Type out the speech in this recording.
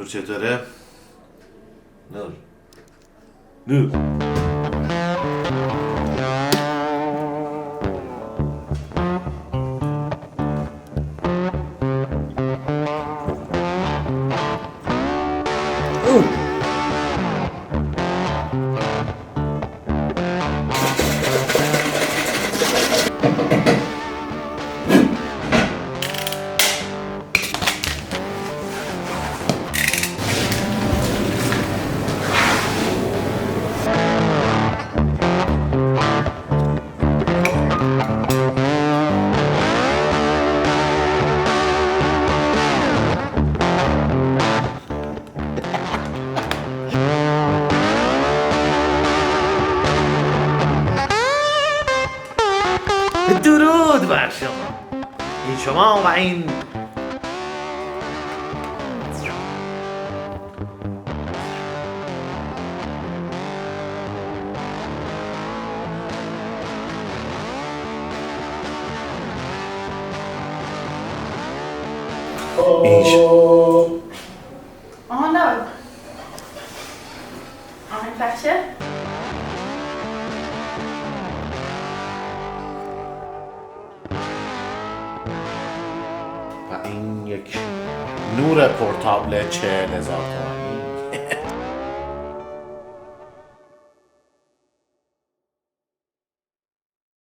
نور چطوره؟ نور درود بر شما. این شما و این آها نه آهنگ بخشه و این یک نور پرتابل 40,000 تومان.